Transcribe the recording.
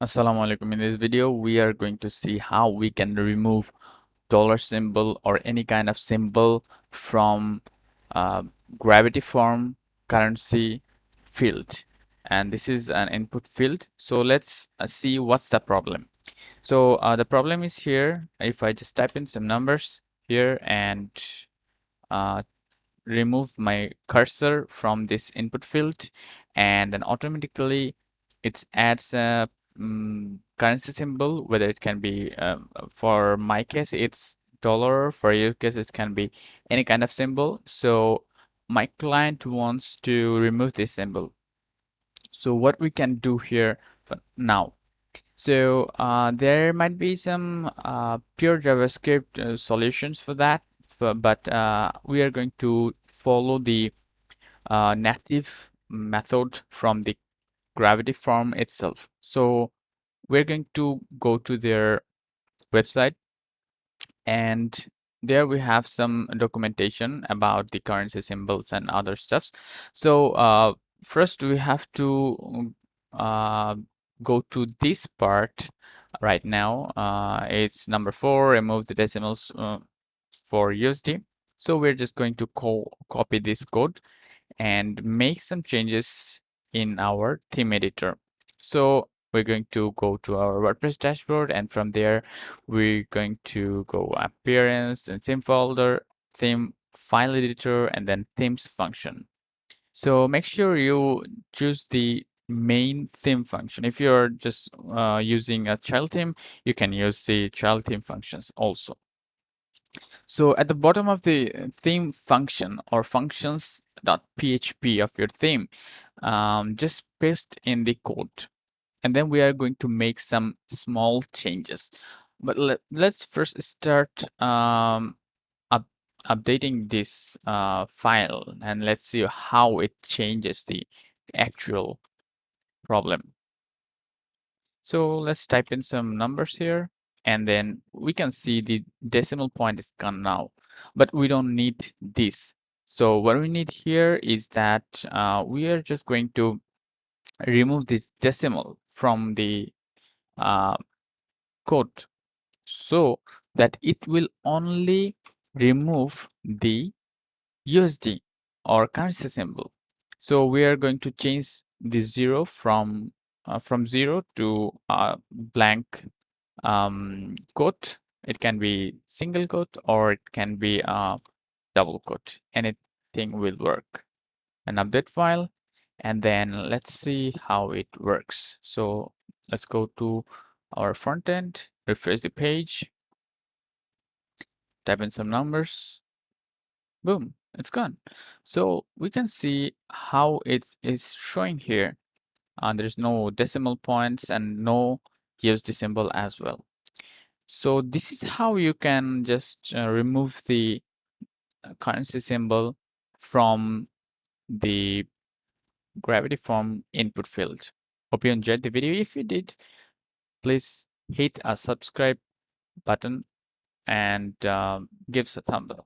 Assalamu alaikum. In this video, we are going to see how we can remove dollar symbol or any kind of symbol from uh, gravity form currency field. And this is an input field. So let's see what's the problem. So the problem is here. If I just type in some numbers here and uh, remove my cursor from this input field, and then automatically it adds a currency symbol, whether it can be for my case it's dollar, for your case it can be any kind of symbol. So my client wants to remove this symbol. So what we can do here for now, so there might be some pure JavaScript solutions for that, but we are going to follow the native method from the Gravity form itself. So we're going to go to their website, and there we have some documentation about the currency symbols and other stuffs. So first we have to uh, go to this part right now. It's number 4, remove the decimals for USD. So we're just going to copy this code and make some changes in our theme editor. So we're going to go to our WordPress dashboard, and from there we're going to go appearance and theme folder, theme file editor, and then themes function. So make sure you choose the main theme function. If you're just using a child theme, you can use the child theme functions also. So at the bottom of the theme function or functions.php of your theme, just paste in the code. And then we are going to make some small changes. But let's first start updating this file, and let's see how it changes the actual problem. So let's type in some numbers here, and then we can see the decimal point is gone now, but we don't need this. So what we need here is that we are just going to remove this decimal from the uh, code, so that it will only remove the USD or currency symbol. So we are going to change the 0 from 0 to blank quote. It can be single quote or it can be a double quote. Anything will work. An update file, and then let's see how it works. So let's go to our front end, refresh the page, type in some numbers, boom, it's gone. So we can see how it is showing here. There's no decimal points and no USD symbol as well. So this is how you can just remove the currency symbol from the gravity form input field. Hope you enjoyed the video. If you did, please hit a subscribe button and give us a thumb up.